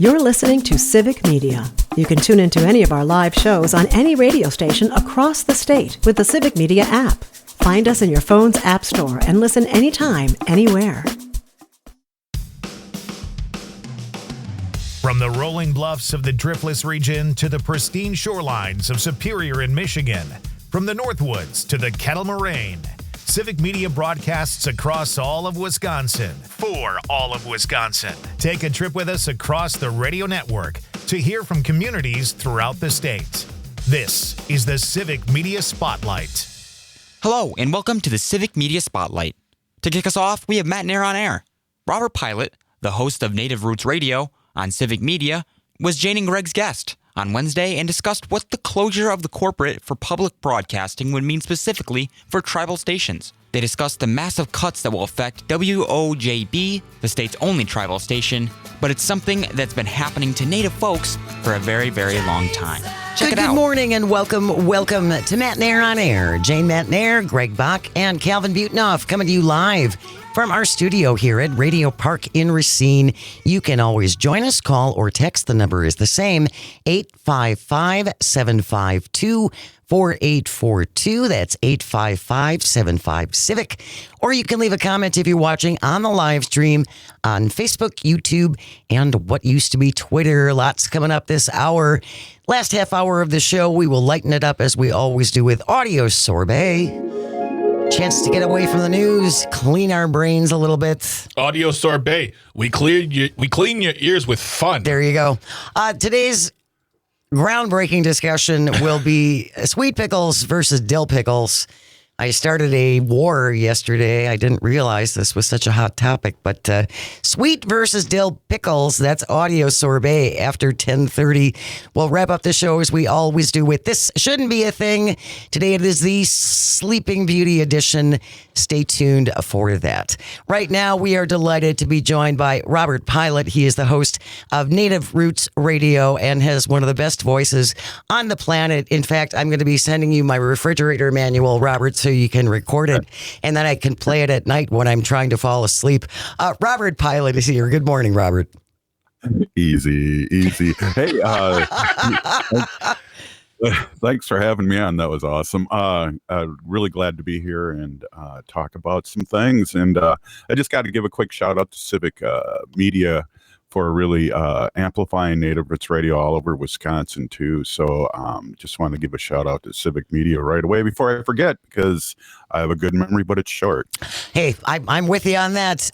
You're listening to Civic Media. You can tune into any of our live shows on any radio station across the state with the Civic Media app. Find us in your phone's app store and listen anytime, anywhere. From the rolling bluffs of the Driftless region to the pristine shorelines of Superior in Michigan, from the Northwoods to the Kettle Moraine, Civic Media broadcasts across all of Wisconsin for all of Wisconsin. Take a trip with us across the radio network to hear from communities throughout the state. This is the Civic Media Spotlight. Hello, and welcome to the Civic Media Spotlight. To kick us off, we have Matt Nair on air. Robert Pilot, the host of Native Roots Radio on Civic Media, was Jane and Greg's guest on Wednesday and discussed what the closure of the corporate for public broadcasting would mean specifically for tribal stations. They discussed the massive cuts that will affect WOJB, the state's only tribal station, but it's something that's been happening to Native folks for a very, very long time. Check it out. Good morning and welcome to Matt Nair on Air. Jane Matt Nair, Greg Bach, and Calvin Butenoff coming to you live from our studio here at Radio Park in Racine. You can always join us, call or text. The number is the same, 855-752-4842. That's 855-75-CIVIC. Or you can leave a comment if you're watching on the live stream on Facebook, YouTube, and what used to be Twitter. Lots coming up this hour. Last half hour of the show, we will lighten it up as we always do with audio sorbet. Chance to get away from the news, clean our brains a little bit. Audio sorbet. We clean your ears with fun. There you go. Today's groundbreaking discussion will be sweet pickles versus dill pickles. I started a war yesterday. I didn't realize this was such a hot topic, but sweet versus dill pickles, that's audio sorbet after 10:30. We'll wrap up the show as we always do with This Shouldn't Be a Thing. Today it is the Sleeping Beauty edition. Stay tuned for that. Right now we are delighted to be joined by Robert Pilot. He is the host of Native Roots Radio and has one of the best voices on the planet. In fact, I'm going to be sending you my refrigerator manual, Robert, so you can record it, and then I can play it at night when I'm trying to fall asleep. Robert Pilot is here. Good morning, Robert. Easy. Hey, thanks for having me on. That was awesome. Really glad to be here and talk about some things. And I just got to give a quick shout out to Civic Media for really amplifying Native Roots Radio all over Wisconsin, too. So just want to give a shout out to Civic Media right away before I forget, because I have a good memory, but it's short. Hey, I'm with you on that.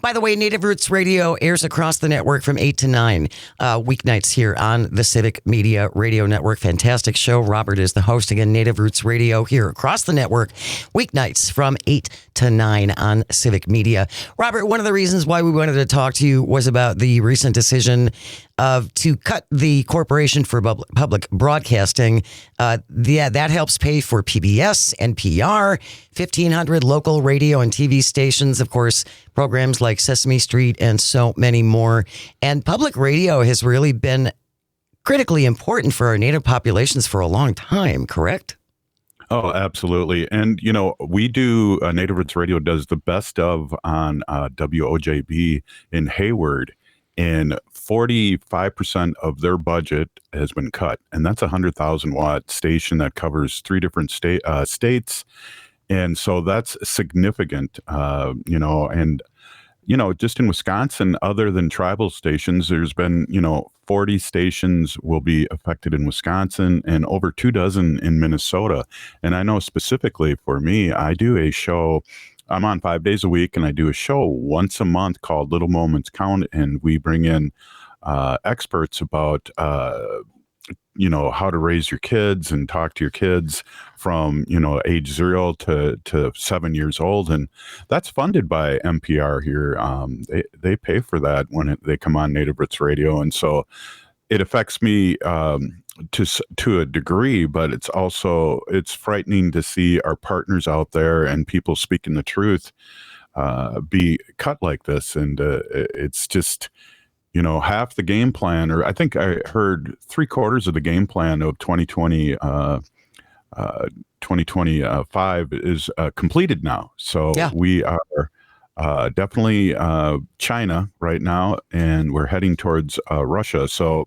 By the way, Native Roots Radio airs across the network from 8 to 9 weeknights here on the Civic Media Radio Network. Fantastic show. Robert is the host again, Native Roots Radio here across the network, weeknights from 8 to 9 on Civic Media. Robert, one of the reasons why we wanted to talk to you was about the recent decision to cut the Corporation for Public Broadcasting. That helps pay for PBS, NPR, 1,500 local radio and TV stations, of course, programs like Sesame Street and so many more. And public radio has really been critically important for our Native populations for a long time, correct? Oh, absolutely. And, you know, we do, Native Roots Radio does the best of on WOJB in Hayward. And 45% of their budget has been cut. And that's a 100,000 watt station that covers 3 different states. And so that's significant, just in Wisconsin, other than tribal stations, there's been, 40 stations will be affected in Wisconsin and over 24 in Minnesota. And I know specifically for me, I do a show. I'm on 5 days a week, and I do a show once a month called Little Moments Count, and we bring in experts about, how to raise your kids and talk to your kids from, age 0 to 7 years old. And that's funded by NPR here. They pay for that when they come on Native Roots Radio. And so it affects me to a degree, but it's frightening to see our partners out there and people speaking the truth be cut like this. And it's just, half the game plan, or I think I heard 3/4 of the game plan of 2025 is completed now. So yeah. We are definitely China right now, and we're heading towards Russia. So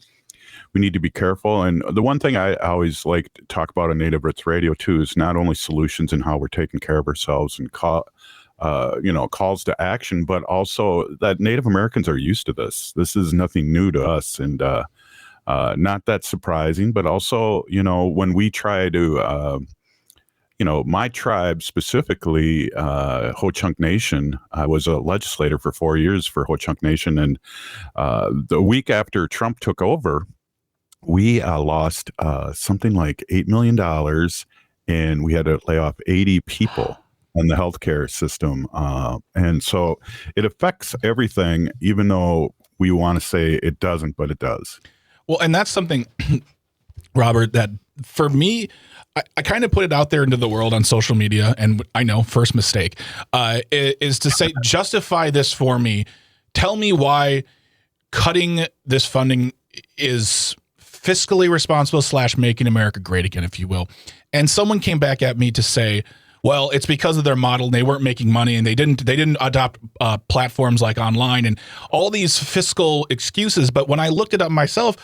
we need to be careful. And the one thing I always like to talk about on Native Roots Radio too is not only solutions and how we're taking care of ourselves and calls to action, but also that Native Americans are used to this. This is nothing new to us, and not that surprising. But also, when we try to my tribe specifically, Ho-Chunk Nation, I was a legislator for 4 years for Ho-Chunk Nation. And the week after Trump took over, we lost something like $8 million, and we had to lay off 80 people in the healthcare system. And so it affects everything, even though we want to say it doesn't, but it does. Well, and that's something, Robert, that for me, I kind of put it out there into the world on social media, and I know, first mistake, is to say, justify this for me. Tell me why cutting this funding is fiscally responsible / making America great again, if you will. And someone came back at me to say, well, it's because of their model, and they weren't making money, and they didn't adopt platforms like online and all these fiscal excuses. But when I looked it up myself,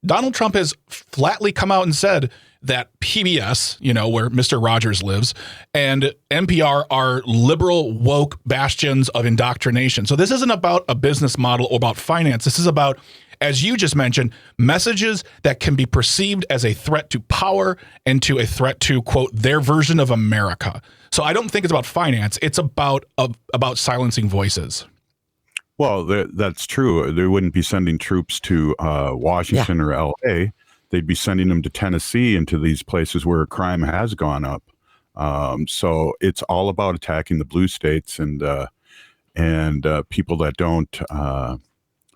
Donald Trump has flatly come out and said that PBS, where Mr. Rogers lives, and NPR are liberal, woke bastions of indoctrination. So this isn't about a business model or about finance. This is about, as you just mentioned, messages that can be perceived as a threat to power and to a threat to, quote, their version of America. So I don't think it's about finance. It's about silencing voices. Well, that's true. They wouldn't be sending troops to Washington or L.A. They'd be sending them to Tennessee and to these places where crime has gone up. So it's all about attacking the blue states and people that don't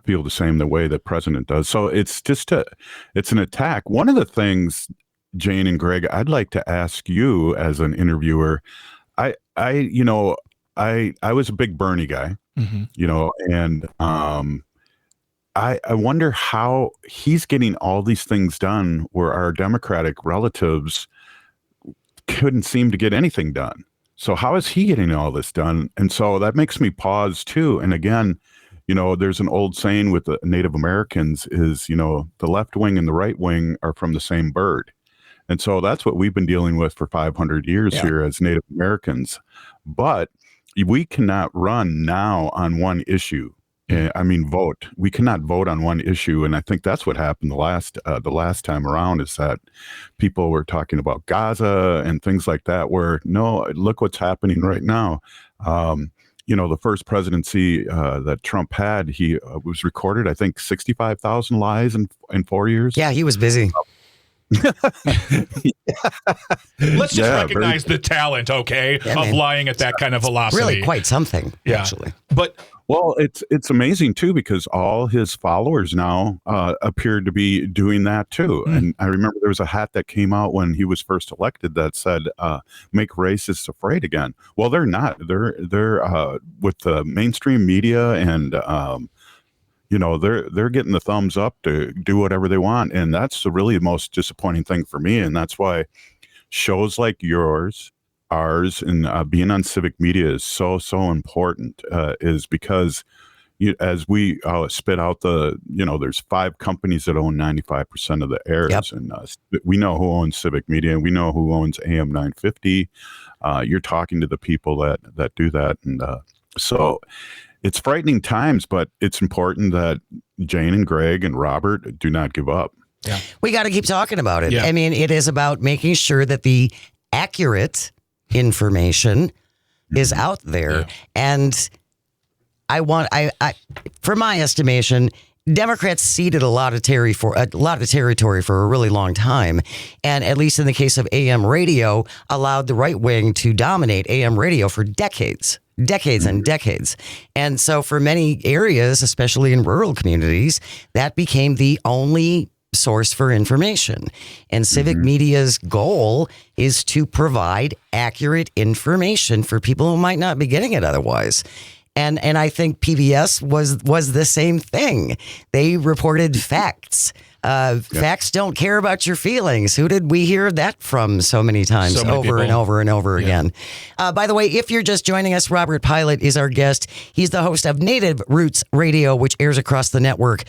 feel the same the way the president does. So it's it's an attack. One of the things, Jane and Greg, I'd like to ask you as an interviewer. I was a big Bernie guy, and I wonder how he's getting all these things done where our Democratic relatives couldn't seem to get anything done. So how is he getting all this done? And so that makes me pause too. And again, there's an old saying with the Native Americans is, the left wing and the right wing are from the same bird. And so that's what we've been dealing with for 500 years here as Native Americans. But we cannot run now on one issue. Vote. We cannot vote on one issue, and I think that's what happened the last time around. Is that people were talking about Gaza and things like that. Where no, look what's happening right now. The first presidency that Trump had, he was recorded, I think, 65,000 lies in 4 years. Yeah, he was busy. Let's just recognize the talent, okay, of lying at that kind of velocity. Really quite something, actually. But well, it's amazing too, because all his followers now appeared to be doing that too. And I remember there was a hat that came out when he was first elected that said, "Make racists afraid again." Well, they're not. They're with the mainstream media and they're getting the thumbs up to do whatever they want. And that's really the most disappointing thing for me. And that's why shows like yours, ours, and being on Civic Media is so important, is because as we spit out there's 5 companies that own 95% of the airs. And we know who owns Civic Media, and we know who owns AM 950. You're talking to the people that do that. And so it's frightening times, but it's important that Jane and Greg and Robert do not give up. Yeah. We got to keep talking about it. Yeah. I mean, it is about making sure that the accurate information is out there. Yeah. And I for my estimation, Democrats ceded a lot of territory for a really long time. And at least in the case of AM radio, allowed the right wing to dominate AM radio for decades and decades. And so for many areas, especially in rural communities, that became the only source for information. And Civic Media's goal is to provide accurate information for people who might not be getting it otherwise. And I think PBS was the same thing. They reported facts. Facts don't care about your feelings. Who did we hear that from so many times, over and over and over again? By the way, if you're just joining us, Robert Pilot is our guest. He's the host of Native Roots Radio, which airs across the network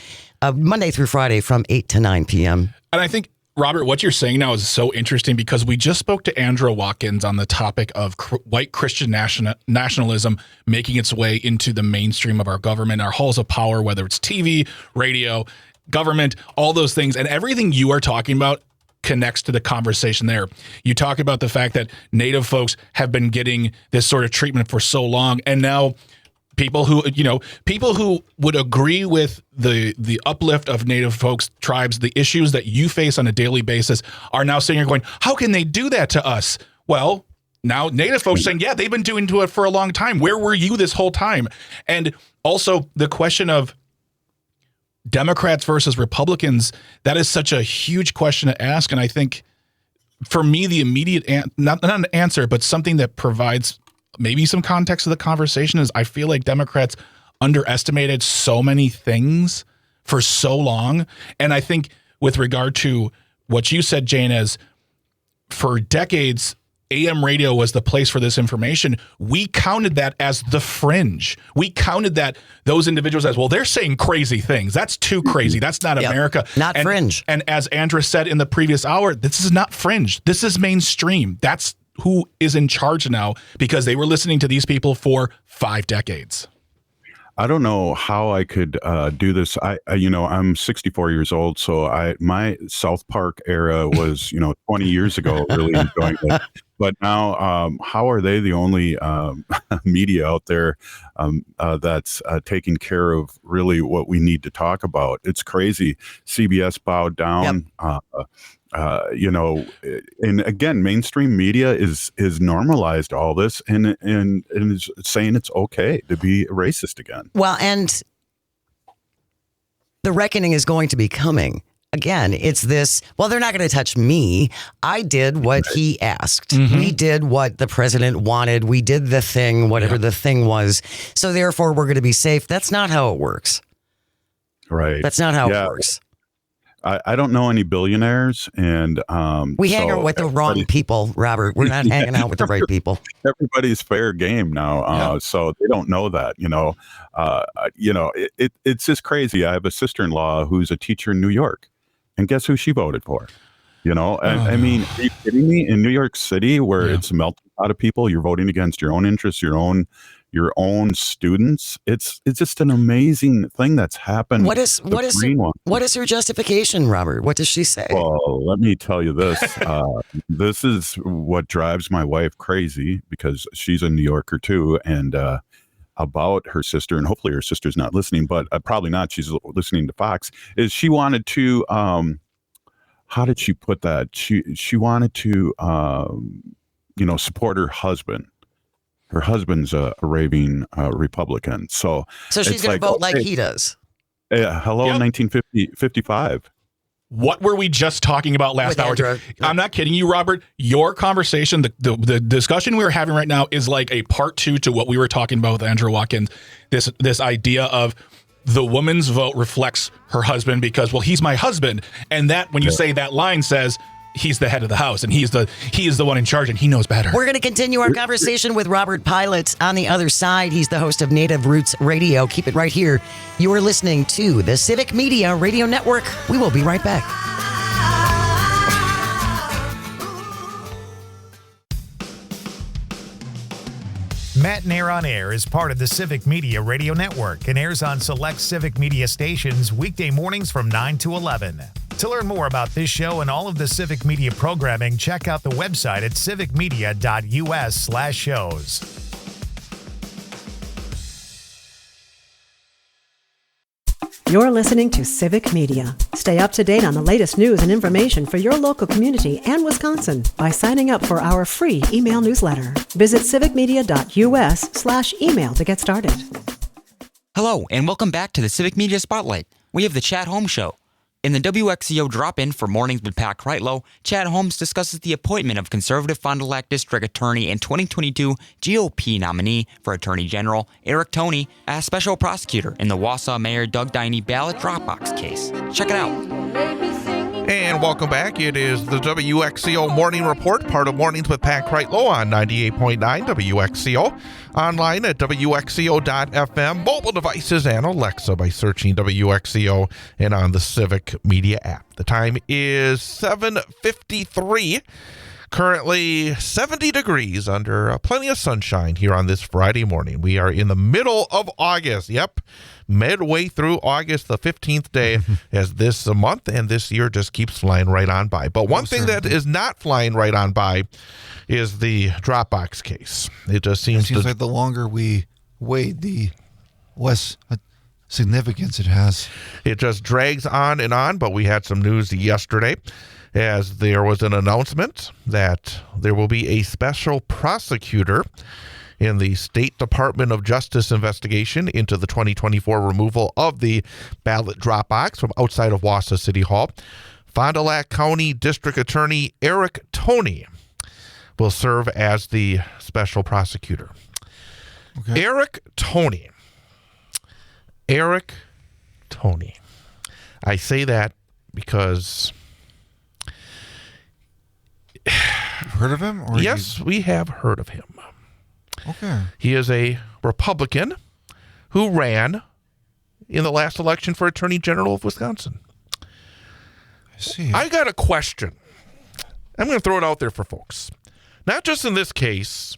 Monday through Friday from 8 to 9 p.m. And I think, Robert, what you're saying now is so interesting because we just spoke to Andrew Watkins on the topic of white Christian nationalism making its way into the mainstream of our government, our halls of power, whether it's TV, radio, government, all those things. And everything you are talking about connects to the conversation there. You talk about the fact that Native folks have been getting this sort of treatment for so long. And now people who would agree with the uplift of Native folks, tribes, the issues that you face on a daily basis are now sitting here going, how can they do that to us? Well, now Native folks saying, yeah, they've been doing it for a long time. Where were you this whole time? And also the question of Democrats versus Republicans, that is such a huge question to ask. And I think for me, the immediate, not an answer, but something that provides maybe some context to the conversation is I feel like Democrats underestimated so many things for so long. And I think with regard to what you said, Jane, as for decades, AM radio was the place for this information. We counted that as the fringe. We counted that those individuals as, well, they're saying crazy things. That's too crazy. That's not America. Not fringe. And as Andrea said in the previous hour, this is not fringe. This is mainstream. That's who is in charge now because they were listening to these people for 5 decades. I don't know how I could do this. I'm 64 years old, so my South Park era was, 20 years ago, really enjoying it. But now, how are they the only media out there that's taking care of really what we need to talk about? It's crazy. CBS bowed down. Yep. And again, mainstream media is normalized all this and is saying it's okay to be racist again. Well, and the reckoning is going to be coming. Again, it's this, well, they're not going to touch me. I did what he asked. Mm-hmm. We did what the president wanted. We did the thing, whatever the thing was. So therefore, we're going to be safe. That's not how it works. Right. That's not how it works. I don't know any billionaires, and we hang out with the wrong people, Robert. We're not hanging out with the right people. Everybody's fair game now, so they don't know that. It's just crazy. I have a sister-in-law who's a teacher in New York, and guess who she voted for? I mean, are you kidding me? In New York City, where it's a melting pot of people, you're voting against your own interests, your own students. It's just an amazing thing that's happened. What is her justification, Robert? What does she say? Well, let me tell you this. This is what drives my wife crazy because she's a New Yorker too, and about her sister, and hopefully her sister's not listening, but probably not. She's listening to Fox. Is she wanted to? How did she put that? She wanted to, support her husband. Her husband's a raving Republican. So she's going to vote like he does. Hello, 1955. What were we just talking about last hour? I'm not kidding you, Robert. Your conversation, the discussion we were having right now is like a part 2 to what we were talking about with Andrew Watkins. This idea of the woman's vote reflects her husband because, well, he's my husband. And that when you say that line says, he's the head of the house and he is the one in charge and he knows better. We're going to continue our conversation with Robert Pilot on the other side. He's the host of Native Roots Radio. Keep it right here. You are listening to the Civic Media Radio Network. We will be right back. Matt and Air on Air is part of the Civic Media Radio Network and airs on select Civic Media stations weekday mornings from 9 to 11. To learn more about this show and all of the Civic Media programming, check out the website at civicmedia.us/shows. You're listening to Civic Media. Stay up to date on the latest news and information for your local community and Wisconsin by signing up for our free email newsletter. Visit civicmedia.us/email to get started. Hello, and welcome back to the Civic Media Spotlight. We have the Chat Home Show. In the WXCO drop-in for Mornings with Pat Kreitlow, Chad Holmes discusses the appointment of conservative Fond du Lac District Attorney and 2022 GOP nominee for Attorney General Eric Toney as special prosecutor in the Wausau Mayor Doug Diney ballot Dropbox case. Check it out. And welcome back. It is the WXCO Morning Report, part of Mornings with Pat Kreitlow on 98.9 WXCO. Online at WXCO.FM, mobile devices, and Alexa by searching WXCO and on the Civic Media app. The time is 7:53. Currently 70 degrees under plenty of sunshine here on this Friday morning. We are in the middle of August. Yep, midway through August, the 15th day as this month and this year just keeps flying right on by. But one thing that is not flying right on by is the Dropbox case. It just seems like the longer we wait, the less significance it has. It just drags on, but we had some news yesterday as there was an announcement that there will be a special prosecutor in the State Department of Justice investigation into the 2024 removal of the ballot drop box from outside of Wausau City Hall. Fond du Lac County District Attorney Eric Toney will serve as the special prosecutor. Okay. Eric Toney. I say that because... Heard of him? Or yes, we have heard of him. Okay. He is a Republican who ran in the last election for Attorney General of Wisconsin. I see. I got a question. I'm going to throw it out there for folks. Not just in this case,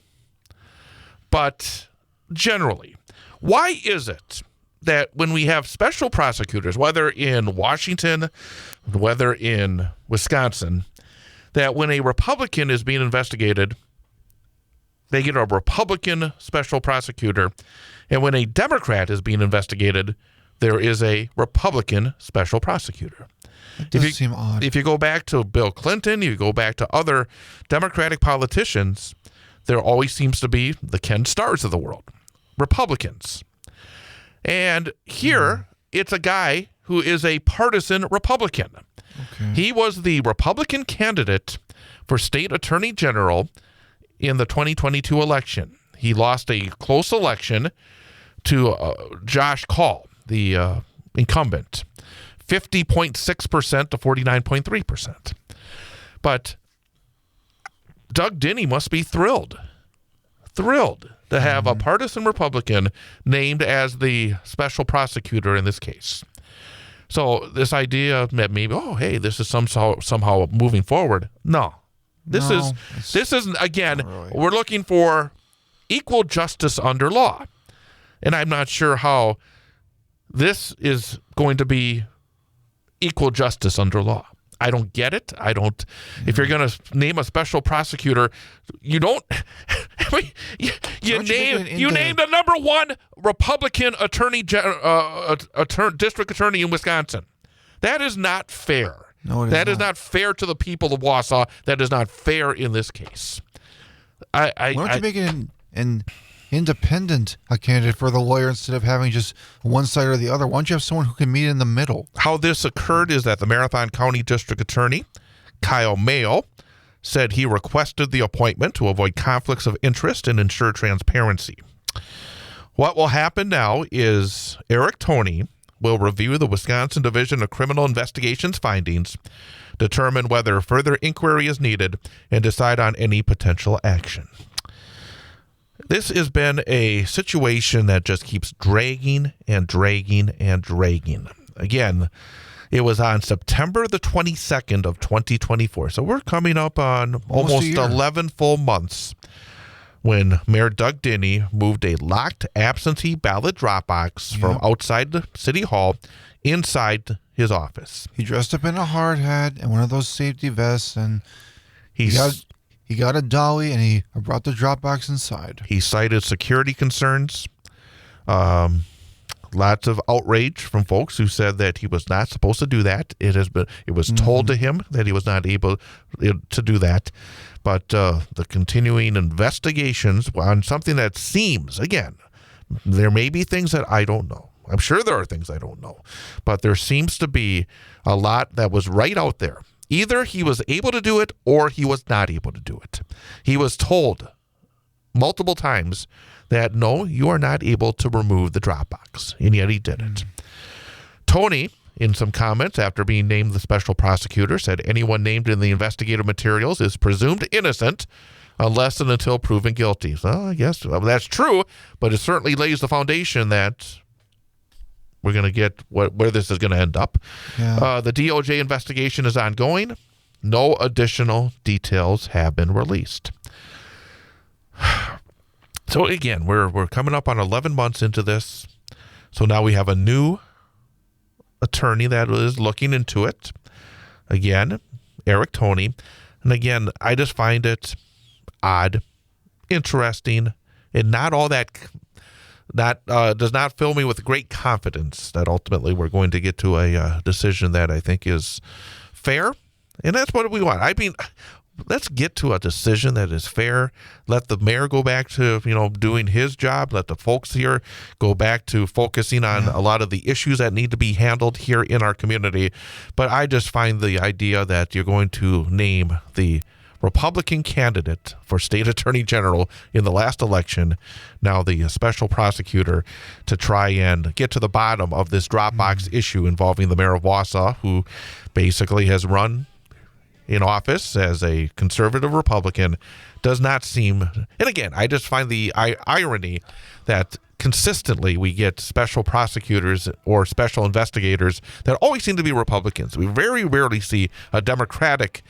but generally. Why is it that when we have special prosecutors, whether in Washington, whether in Wisconsin, that when a Republican is being investigated, they get a Republican special prosecutor, and when a Democrat is being investigated, there is a Republican special prosecutor? It does seem odd. If you go back to Bill Clinton, you go back to other Democratic politicians, there always seems to be the Ken Starrs of the world, Republicans. And here, it's a guy who is a partisan Republican. Okay. He was the Republican candidate for state attorney general in the 2022 election. He lost a close election to Josh Kaul, the incumbent, 50.6% to 49.3%. But Doug Diney must be thrilled to have a partisan Republican named as the special prosecutor in this case. So this idea that maybe, this is somehow moving forward. No, this isn't. Again, really. We're looking for equal justice under law, and I'm not sure how this is going to be equal justice under law. I don't get it. I don't. Yeah. If you're going to name a special prosecutor, you don't. You name the number one Republican district attorney in Wisconsin. That is not fair. No, that is not fair to the people of Wausau. That is not fair in this case. Why don't you make it an independent candidate for the lawyer instead of having just one side or the other? Why don't you have someone who can meet in the middle? How this occurred is that the Marathon County District Attorney, Kyle Mayo, said he requested the appointment to avoid conflicts of interest and ensure transparency. What will happen now is Eric Toney will review the Wisconsin Division of Criminal Investigations findings, determine whether further inquiry is needed, and decide on any potential action. This has been a situation that just keeps dragging and dragging and dragging. Again, it was on September the 22nd of 2024. So we're coming up on almost 11 full months when Mayor Doug Diney moved a locked absentee ballot drop box from outside the City Hall inside his office. He dressed up in a hard hat and one of those safety vests, and he got a dolly, and he brought the drop box inside. He cited security concerns. Lots of outrage from folks who said that he was not supposed to do that. It was told to him that he was not able to do that. But the continuing investigations on something that seems, again, there may be things that I don't know. I'm sure there are things I don't know. But there seems to be a lot that was right out there. Either he was able to do it or he was not able to do it. He was told multiple times that, no, you are not able to remove the Dropbox. And yet he didn't. Tony, in some comments after being named the special prosecutor, said anyone named in the investigative materials is presumed innocent unless and until proven guilty. So I guess that's true, but it certainly lays the foundation that we're going to get where this is going to end up. Yeah. The DOJ investigation is ongoing. No additional details have been released. So again, we're coming up on 11 months into this. So now we have a new attorney that is looking into it. Again, Eric Toney. And again, I just find it odd, interesting, and not all that does not fill me with great confidence that ultimately we're going to get to a decision that I think is fair. And that's what we want. I mean, let's get to a decision that is fair. Let the mayor go back to, doing his job. Let the folks here go back to focusing on a lot of the issues that need to be handled here in our community. But I just find the idea that you're going to name the Republican candidate for state attorney general in the last election, now the special prosecutor, to try and get to the bottom of this Dropbox issue involving the mayor of Wausau, who basically has run in office as a conservative Republican, does not seem. And again, I just find the irony that consistently we get special prosecutors or special investigators that always seem to be Republicans. We very rarely see a Democratic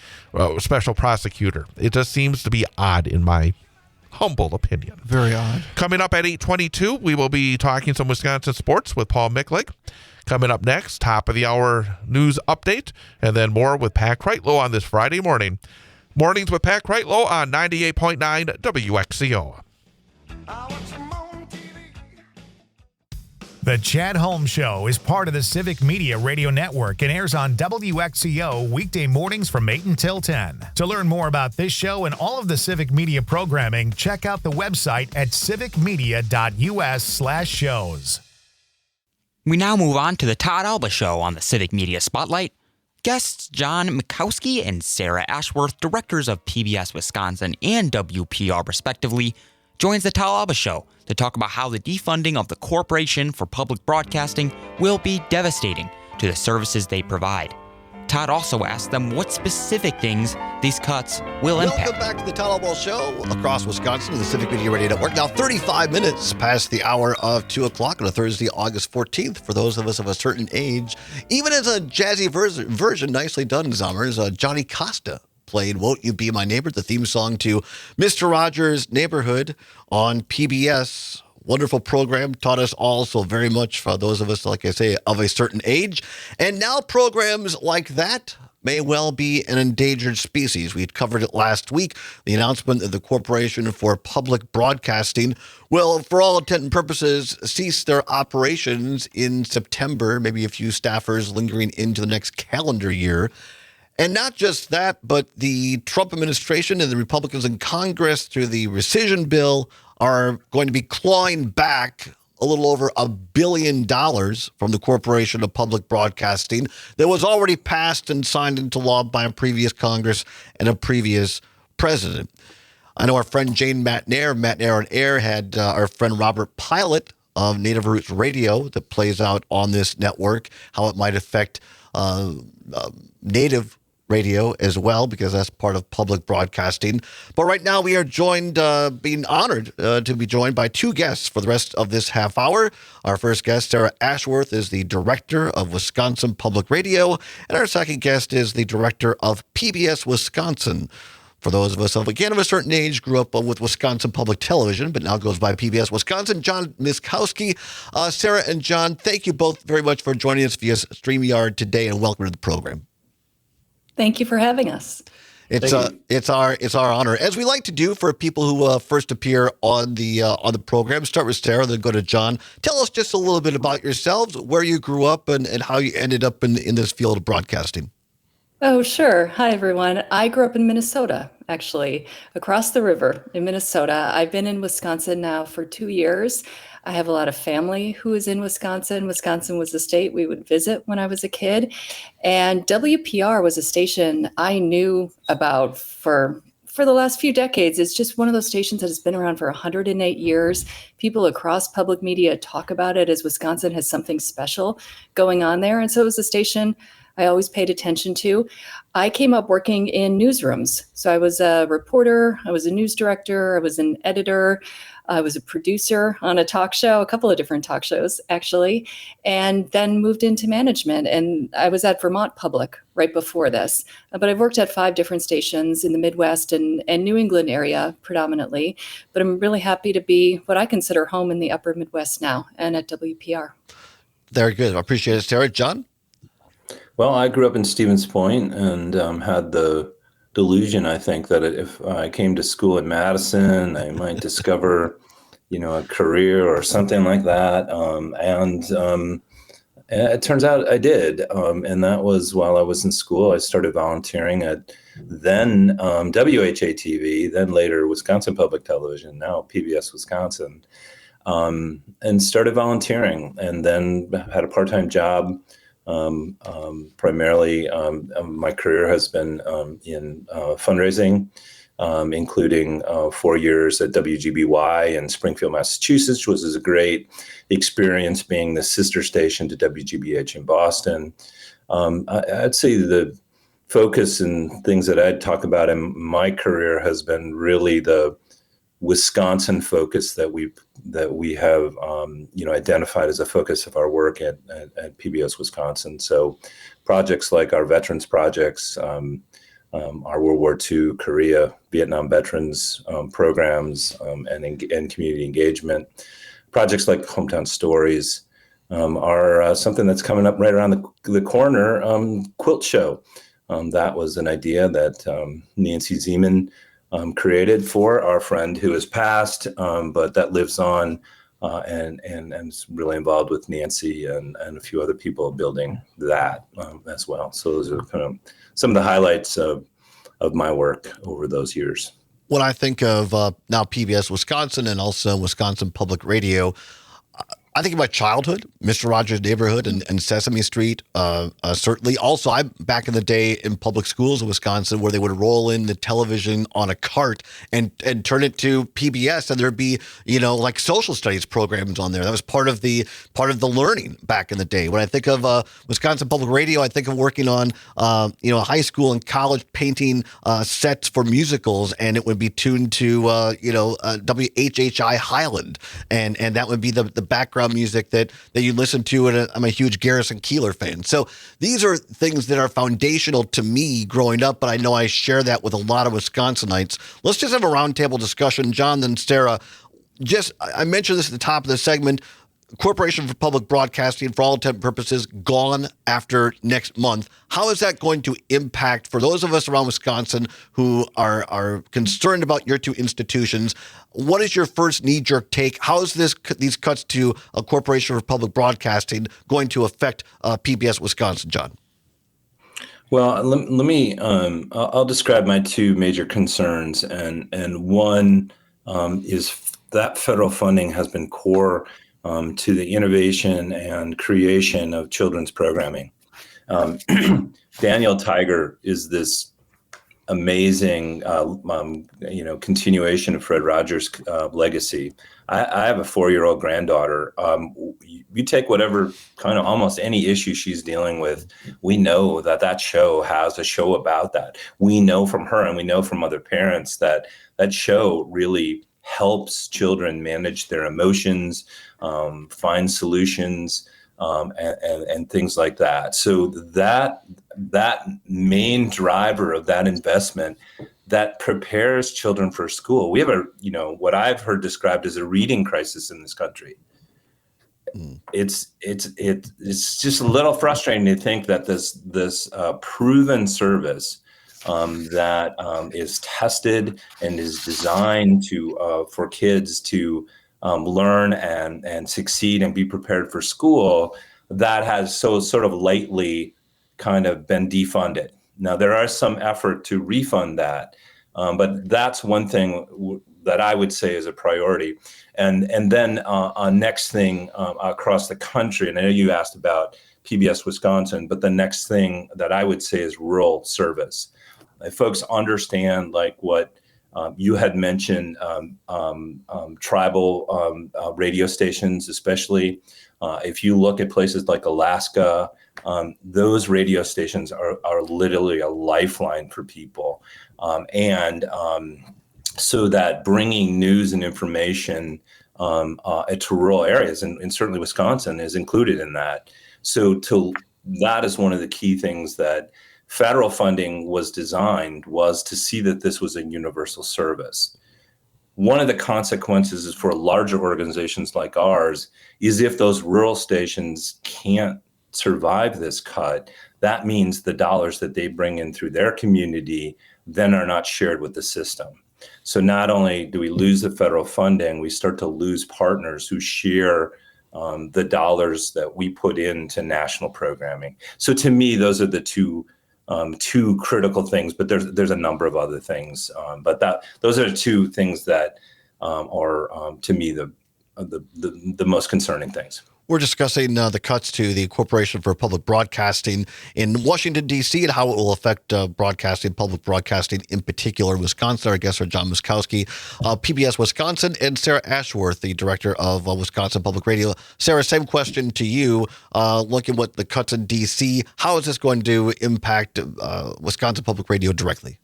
special prosecutor. It just seems to be odd in my humble opinion. Very odd. Coming up at 8:22, we will be talking some Wisconsin sports with Paul Micklig. Coming up next, top of the hour news update, and then more with Pat Kreitlow on this Friday morning. Mornings with Pat Kreitlow on 98.9 WXCO. The Chad Holmes Show is part of the Civic Media Radio Network and airs on WXCO weekday mornings from 8 until 10. To learn more about this show and all of the Civic Media programming, check out the website at civicmedia.us/shows. We now move on to the Todd Alba Show on the Civic Media Spotlight. Guests John Mikowski and Sarah Ashworth, directors of PBS Wisconsin and WPR respectively, joins the Todd Alba Show to talk about how the defunding of the Corporation for Public Broadcasting will be devastating to the services they provide. Todd also asked them what specific things these cuts will impact. Welcome back to the Todd Alba Show across Wisconsin, the Civic Media Radio Network. Now 35 minutes past the hour of 2 o'clock on a Thursday, August 14th. For those of us of a certain age, even as a jazzy version, nicely done, Zommers, Johnny Costa played Won't You Be My Neighbor, the theme song to Mr. Rogers' Neighborhood on PBS. Wonderful program, taught us all so very much for those of us, like I say, of a certain age. And now programs like that may well be an endangered species. We covered it last week, the announcement that the Corporation for Public Broadcasting will, for all intent and purposes, cease their operations in September, maybe a few staffers lingering into the next calendar year. And not just that, but the Trump administration and the Republicans in Congress through the rescission bill are going to be clawing back a little over $1 billion from the Corporation of Public Broadcasting that was already passed and signed into law by a previous Congress and a previous president. I know our friend Jane Matnair on Air, had our friend Robert Pilot of Native Roots Radio that plays out on this network, how it might affect Native radio as well, because that's part of public broadcasting. But right now we are joined, being honored to be joined by two guests for the rest of this half hour. Our first guest, Sarah Ashworth, is the director of Wisconsin Public Radio, and our second guest is the director of PBS Wisconsin. For those of us of a certain age, grew up with Wisconsin Public Television, but now goes by PBS Wisconsin. John Miskowski, Sarah and John, thank you both very much for joining us via StreamYard today, and welcome to the program. Thank you for having us. It's our honor, as we like to do for people who first appear on the program. Start with Sarah, then go to John. Tell us just a little bit about yourselves, where you grew up, and how you ended up in this field of broadcasting. Oh, sure. Hi, everyone. I grew up in Minnesota, actually, across the river in Minnesota. I've been in Wisconsin now for 2 years. I have a lot of family who is in Wisconsin. Wisconsin was a state we would visit when I was a kid. And WPR was a station I knew about for the last few decades. It's just one of those stations that has been around for 108 years. People across public media talk about it as Wisconsin has something special going on there. And so it was a station I always paid attention to. I came up working in newsrooms. So I was a reporter, I was a news director, I was an editor, I was a producer on a talk show, a couple of different talk shows, actually, and then moved into management. And I was at Vermont Public right before this. But I've worked at 5 different stations in the Midwest and New England area predominantly. But I'm really happy to be what I consider home in the upper Midwest now and at WPR. Very good. I appreciate it, Sarah. John? Well, I grew up in Stevens Point and had the delusion, I think, that if I came to school in Madison, I might discover, a career or something like that. And it turns out I did. And that was while I was in school. I started volunteering at then WHA-TV, then later Wisconsin Public Television, now PBS Wisconsin, and started volunteering and then had a part-time job. Primarily, my career has been in fundraising, including 4 years at WGBY in Springfield, Massachusetts, which was a great experience being the sister station to WGBH in Boston. I'd say the focus and things that I'd talk about in my career has been really the Wisconsin focus that we have identified as a focus of our work at PBS Wisconsin. So projects like our veterans projects, our World War II, Korea, Vietnam veterans programs, and community engagement. Projects like Hometown Stories are something that's coming up right around the corner. Quilt Show. That was an idea that Nancy Zeman created for our friend who has passed, but that lives on and is really involved with Nancy and a few other people building that as well. So those are kind of some of the highlights of my work over those years. When I think of now PBS Wisconsin and also Wisconsin Public Radio, I think of my childhood, Mr. Rogers' Neighborhood and Sesame Street, certainly. Also, I'm back in the day in public schools in Wisconsin where they would roll in the television on a cart and turn it to PBS, and there'd be, like social studies programs on there. That was part of the learning back in the day. When I think of Wisconsin Public Radio, I think of working on, high school and college painting sets for musicals, and it would be tuned to, WHHI Highland, and that would be the background music that you listen to, and I'm a huge Garrison Keillor fan. So these are things that are foundational to me growing up, but I know I share that with a lot of Wisconsinites. Let's just have a roundtable discussion. John, then Sarah. I mentioned this at the top of the segment. Corporation for Public Broadcasting, for all intent and purposes, gone after next month. How is that going to impact, for those of us around Wisconsin who are concerned about your two institutions? What is your first knee-jerk take? How is these cuts to a Corporation for Public Broadcasting going to affect PBS Wisconsin, John? Well, let me. I'll describe my two major concerns, and one is that federal funding has been core to the innovation and creation of children's programming. Daniel Tiger is this amazing, continuation of Fred Rogers' legacy. I have a 4-year-old granddaughter. You take whatever kind of almost any issue she's dealing with, we know that show has a show about that. We know from her and we know from other parents that show really helps children manage their emotions, find solutions, and things like that. So that main driver of that investment that prepares children for school. We have what I've heard described as a reading crisis in this country. It's just a little frustrating to think that this proven service that is tested and is designed for kids to learn and succeed and be prepared for school, that has so sort of lately kind of been defunded. Now, there are some effort to refund that, but that's one thing that I would say is a priority. And then next thing across the country, and I know you asked about PBS Wisconsin, but the next thing that I would say is rural service. If folks understand like what you had mentioned, tribal radio stations, especially if you look at places like Alaska, those radio stations are literally a lifeline for people. So that bringing news and information to rural areas, and certainly Wisconsin is included in that. So that is one of the key things that federal funding was designed, was to see that this was a universal service. One of the consequences is for larger organizations like ours is if those rural stations can't survive this cut, that means the dollars that they bring in through their community then are not shared with the system. So not only do we lose the federal funding, we start to lose partners who share the dollars that we put into national programming. So to me, those are the two critical things, but there's a number of other things. But those are the two things that are to me the most concerning things. We're discussing the cuts to the Corporation for Public Broadcasting in Washington, D.C., and how it will affect broadcasting, public broadcasting in particular. Wisconsin, our guests are John Muskowski, PBS Wisconsin, and Sarah Ashworth, the director of Wisconsin Public Radio. Sarah, same question to you. Looking at the cuts in D.C., how is this going to impact Wisconsin Public Radio directly?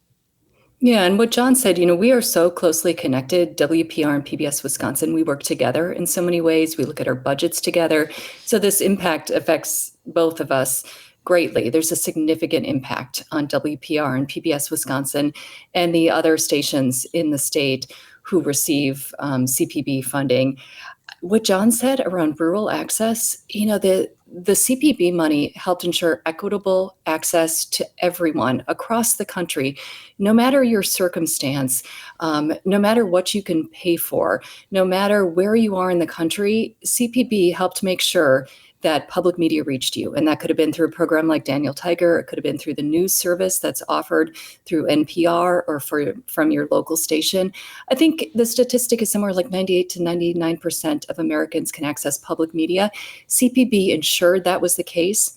Yeah, and what John said, we are so closely connected, WPR and PBS Wisconsin. We work together in so many ways. We look at our budgets together. So this impact affects both of us greatly. There's a significant impact on WPR and PBS Wisconsin and the other stations in the state who receive CPB funding. What John said around rural access, the CPB money helped ensure equitable access to everyone across the country, no matter your circumstance, no matter what you can pay for, no matter where you are in the country. CPB helped make sure that public media reached you. And that could have been through a program like Daniel Tiger. It could have been through the news service that's offered through NPR or from your local station. I think the statistic is somewhere like 98 to 99% of Americans can access public media. CPB ensured that was the case.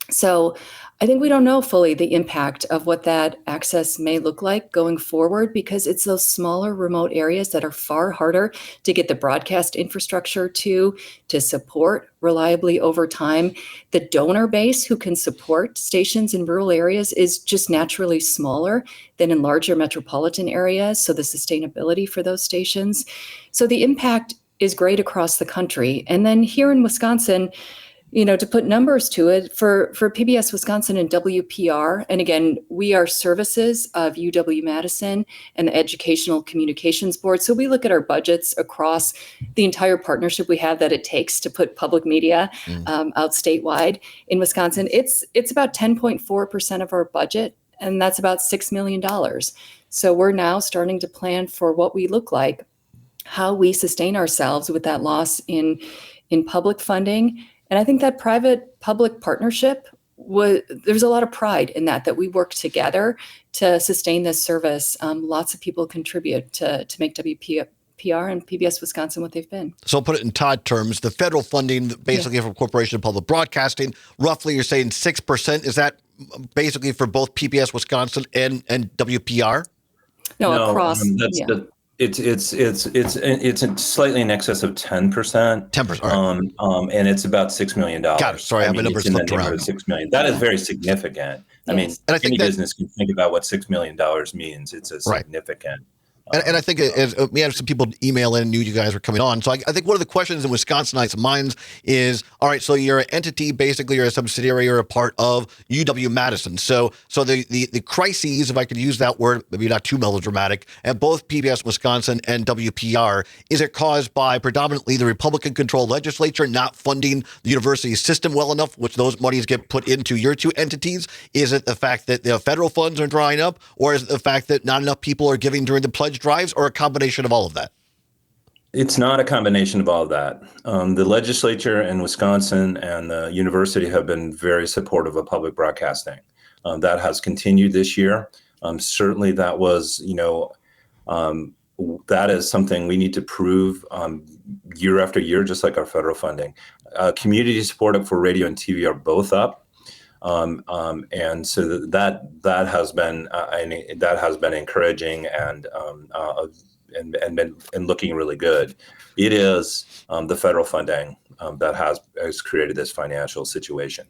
So I think we don't know fully the impact of what that access may look like going forward, because it's those smaller remote areas that are far harder to get the broadcast infrastructure to support reliably over time. The donor base who can support stations in rural areas is just naturally smaller than in larger metropolitan areas. So the sustainability for those stations. So the impact is great across the country. And then here in Wisconsin, to put numbers to it, for PBS Wisconsin and WPR, and again, we are services of UW-Madison and the Educational Communications Board. So we look at our budgets across the entire partnership we have that it takes to put public media out statewide. In Wisconsin, it's about 10.4% of our budget, and that's about $6 million. So we're now starting to plan for what we look like, how we sustain ourselves with that loss in public funding. And I think that private-public partnership, there's a lot of pride in that we work together to sustain this service. Lots of people contribute to make WPR and PBS Wisconsin what they've been. So I'll put it in Todd terms. The federal funding basically from Corporation of Public Broadcasting, roughly you're saying 6%. Is that basically for both PBS Wisconsin and WPR? No, across. It's slightly in excess of 10%. 10%, right. And it's about $6 million. Got it. Sorry, I have my numbers flipped around. $6 million. That is very significant. I mean, and I think any business can think about what $6 million means. It's a significant. And I think we had some people email in and knew you guys were coming on. So I think one of the questions in Wisconsinites' minds is, all right, so you're an entity, basically you're a subsidiary or a part of UW-Madison. So the crises, if I could use that word, maybe not too melodramatic, at both PBS Wisconsin and WPR, is it caused by predominantly the Republican-controlled legislature not funding the university system well enough, which those monies get put into your two entities? Is it the fact that the federal funds are drying up, or is it the fact that not enough people are giving during the pledge drives, or a combination of all of that? It's not a combination of all of that. The legislature in Wisconsin and the university have been very supportive of public broadcasting. That has continued this year. Certainly that was, that is something we need to prove year after year, just like our federal funding. Community support for radio and TV are both up. And so that has been encouraging and looking really good. It is the federal funding that has created this financial situation.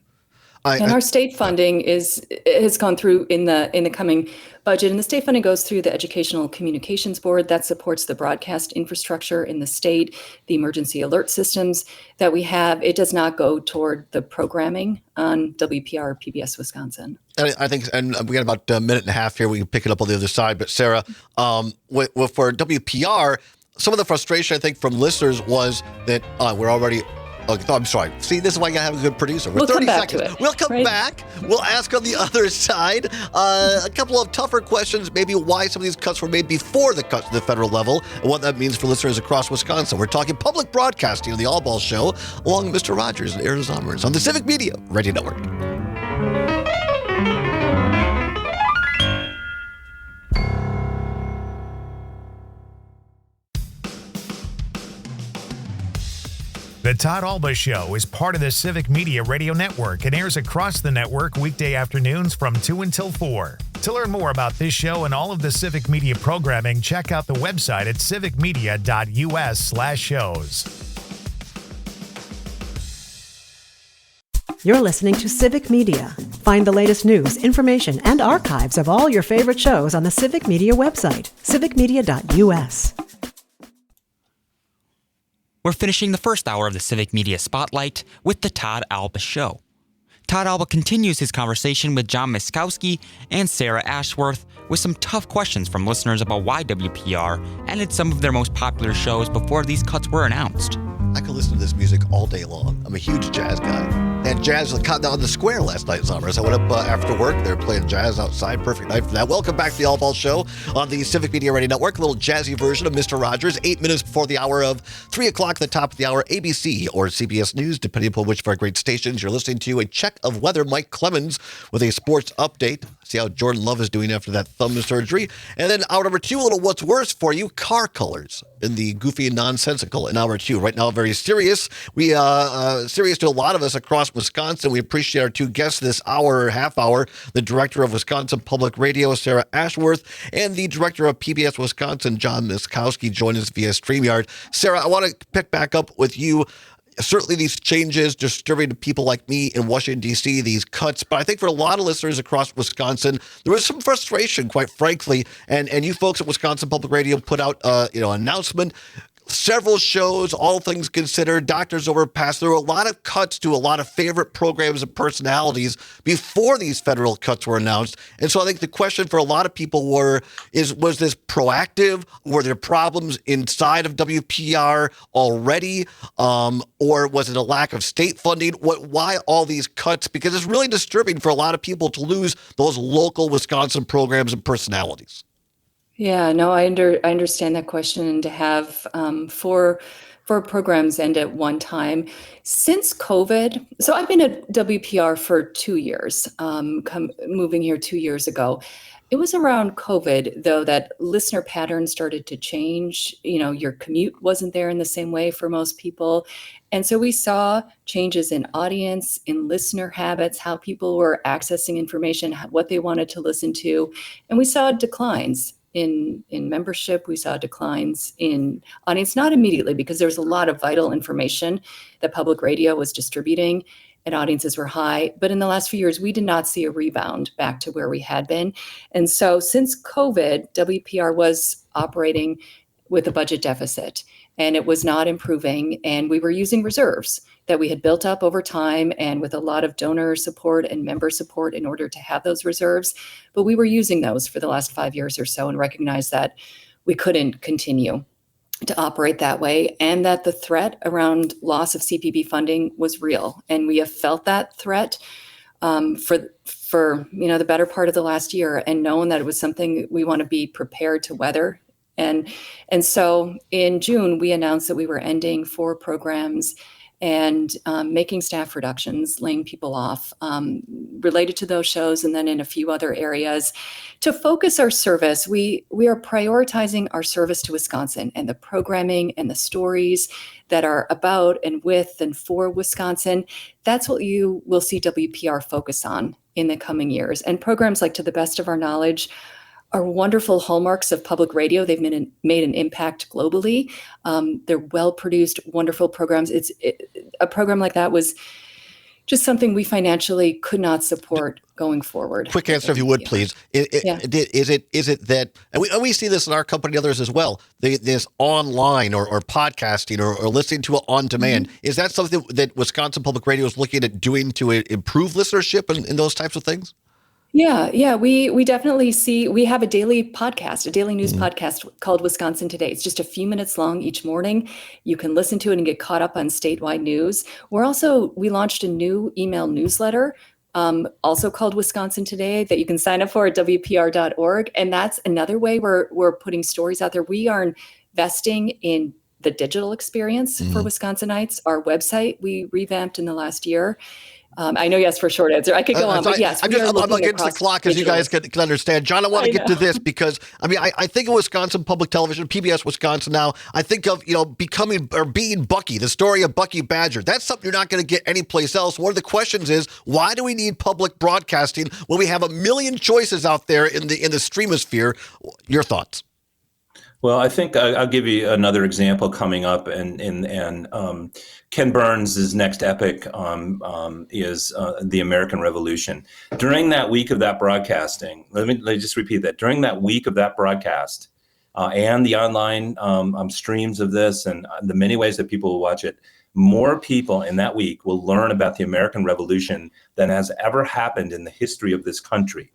And our state funding has gone through in the coming budget, and the state funding goes through the Educational Communications Board that supports the broadcast infrastructure in the state, the emergency alert systems that we have. It does not go toward the programming on WPR or PBS Wisconsin. And I think, and we got about a minute and a half here. We can pick it up on the other side. But Sarah, for WPR, some of the frustration I think from listeners was that we're already. Oh, I'm sorry. See, this is why you gotta have a good producer. We'll 30 seconds. We'll come back. We'll ask on the other side a couple of tougher questions, maybe why some of these cuts were made before the cuts to the federal level, and what that means for listeners across Wisconsin. We're talking public broadcasting on the All Ball Show, along with Mr. Rogers and Aaron Zommers on the Civic Media Radio Network. The Todd Alba Show is part of the Civic Media Radio Network and airs across the network weekday afternoons from 2 until 4. To learn more about this show and all of the Civic Media programming, check out the website at civicmedia.us/shows. You're listening to Civic Media. Find the latest news, information, and archives of all your favorite shows on the Civic Media website, civicmedia.us. We're finishing the first hour of the Civic Media Spotlight with the Todd Alba Show. Todd Alba continues his conversation with John Miskowski and Sarah Ashworth with some tough questions from listeners about why WPR ended some of their most popular shows before these cuts were announced. I could listen to this music all day long. I'm a huge jazz guy. And jazz was caught on the square last night, Zommers. I went up after work. They were playing jazz outside. Perfect night for that. Welcome back to the All Ball Show on the Civic Media Radio Network. A little jazzy version of Mr. Rogers. 8 minutes before the hour of 3 o'clock, the top of the hour, ABC or CBS News, depending upon which of our great stations you're listening to. A check of weather. Mike Clemens with a sports update. See how Jordan Love is doing after that thumb surgery. And then hour number 2, a little what's worse for you, car colors in the goofy and nonsensical in hour 2. Right now, very serious. We serious to a lot of us across Wisconsin. We appreciate our two guests this hour, half hour, the director of Wisconsin Public Radio, Sarah Ashworth, and the director of PBS Wisconsin, John Miskowski, join us via StreamYard. Sarah, I want to pick back up with you. Certainly these changes disturbing to people like me in Washington, D.C., these cuts. But I think for a lot of listeners across Wisconsin, there was some frustration, quite frankly. And you folks at Wisconsin Public Radio put out an announcement. Several shows, all things considered, Doctors Overpass. There were a lot of cuts to a lot of favorite programs and personalities before these federal cuts were announced. And so I think the question for a lot of people was this proactive? Were there problems inside of WPR already? Or was it a lack of state funding? Why all these cuts? Because it's really disturbing for a lot of people to lose those local Wisconsin programs and personalities. Yeah, no, I understand that question, and to have four programs end at one time since COVID. So I've been at WPR for 2 years, moving here 2 years ago. It was around COVID, though, that listener patterns started to change. Your commute wasn't there in the same way for most people. And so we saw changes in audience, in listener habits, how people were accessing information, what they wanted to listen to. And we saw declines in membership. We saw declines in audience, not immediately, because there was a lot of vital information that public radio was distributing and audiences were high. But in the last few years, we did not see a rebound back to where we had been. And so since COVID, WPR was operating with a budget deficit, and it was not improving. And we were using reserves that we had built up over time and with a lot of donor support and member support in order to have those reserves. But we were using those for the last 5 years or so and recognized that we couldn't continue to operate that way, and that the threat around loss of CPB funding was real. And we have felt that threat for the better part of the last year, and known that it was something we want to be prepared to weather. And so in June, we announced that we were ending 4 programs and making staff reductions, laying people off related to those shows, and then in a few other areas. To focus our service, we are prioritizing our service to Wisconsin and the programming and the stories that are about and with and for Wisconsin. That's what you will see WPR focus on in the coming years. And programs like To the Best of Our Knowledge are wonderful hallmarks of public radio. They've made an impact globally. They're well-produced, wonderful programs. A program like that was just something we financially could not support going forward. Quick answer, if you would, please. Is it that, and we see this in our company and others as well, this online or podcasting or listening to it on demand, is that something that Wisconsin Public Radio is looking at doing to improve listenership and those types of things? Yeah. We definitely see, we have a daily podcast, a daily news podcast called Wisconsin Today. It's just a few minutes long each morning. You can listen to it and get caught up on statewide news. We launched a new email newsletter, also called Wisconsin Today, that you can sign up for at WPR.org. And that's another way we're putting stories out there. We are investing in the digital experience for Wisconsinites. Our website we revamped in the last year. I know you asked for a short answer. I could go on, but yes. I'm against the clock, as you guys can understand. John, I want to get to this because, I think of Wisconsin Public Television, PBS Wisconsin now. I think of, becoming or being Bucky, the story of Bucky Badger. That's something you're not going to get anyplace else. One of the questions is, why do we need public broadcasting when we have a million choices out there in the streamosphere? Your thoughts? Well, I think I'll give you another example coming up, and Ken Burns' next epic is the American Revolution. During that week of that broadcasting, let me just repeat that. During that week of that broadcast and the online streams of this and the many ways that people will watch it, more people in that week will learn about the American Revolution than has ever happened in the history of this country.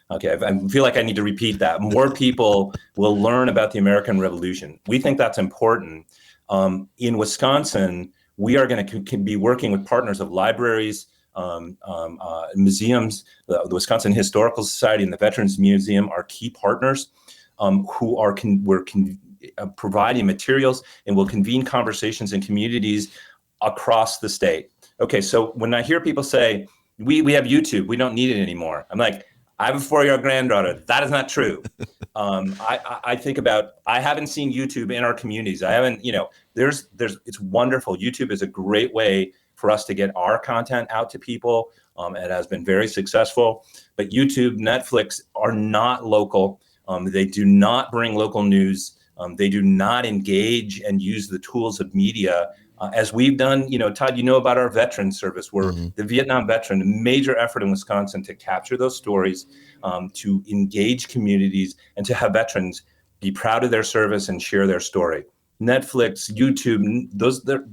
Okay, I feel like I need to repeat that. More people will learn about the American Revolution. We think that's important. In Wisconsin, we are going to be working with partners of libraries, museums. The Wisconsin Historical Society and the Veterans Museum are key partners who are providing materials and will convene conversations in communities across the state. Okay, so when I hear people say, we have YouTube, we don't need it anymore, I'm like, I have a 4-year-old granddaughter. That is not true. I think about, I haven't seen YouTube in our communities. I haven't, it's wonderful. YouTube is a great way for us to get our content out to people. It has been very successful. But YouTube, Netflix are not local. They do not bring local news. They do not engage and use the tools of media as we've done. Todd, about our veteran service. We're the Vietnam veteran, a major effort in Wisconsin to capture those stories, to engage communities, and to have veterans be proud of their service and share their story. Netflix, YouTube,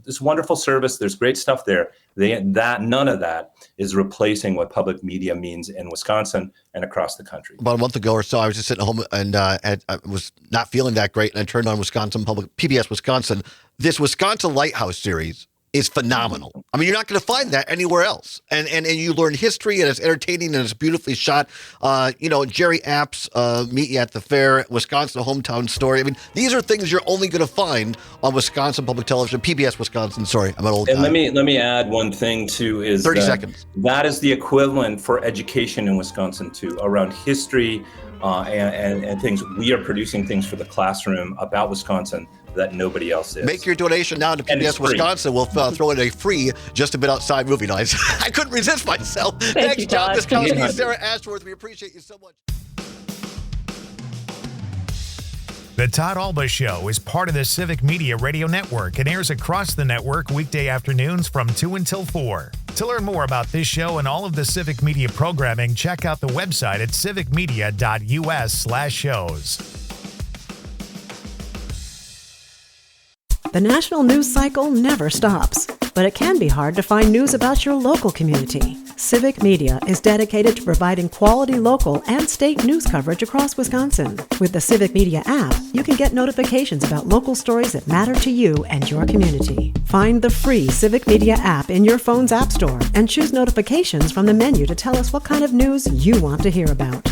this wonderful service. There's great stuff there. None of that is replacing what public media means in Wisconsin and across the country. About a month ago or so, I was just sitting home and I was not feeling that great, and I turned on PBS Wisconsin. This Wisconsin Lighthouse series is phenomenal. You're not going to find that anywhere else. And you learn history, and it's entertaining, and it's beautifully shot. Jerry Apps, Meet You at the Fair, Wisconsin Hometown Story. These are things you're only going to find on Wisconsin Public Television, PBS Wisconsin. Sorry, I'm an old guy. And let me add one thing too, is 30 seconds. That is the equivalent for education in Wisconsin too, around history and things. We are producing things for the classroom about Wisconsin that nobody else is. Make your donation now to PBS Wisconsin. We'll throw in a free Just a Bit Outside movie night. I couldn't resist myself. Thanks, John Biskowski, Sarah Ashworth. We appreciate you so much. The Todd Alba Show is part of the Civic Media Radio Network and airs across the network weekday afternoons from 2 until 4. To learn more about this show and all of the Civic Media programming, check out the website at civicmedia.us/shows. The national news cycle never stops, but it can be hard to find news about your local community. Civic Media is dedicated to providing quality local and state news coverage across Wisconsin. With the Civic Media app, you can get notifications about local stories that matter to you and your community. Find the free Civic Media app in your phone's app store and choose notifications from the menu to tell us what kind of news you want to hear about.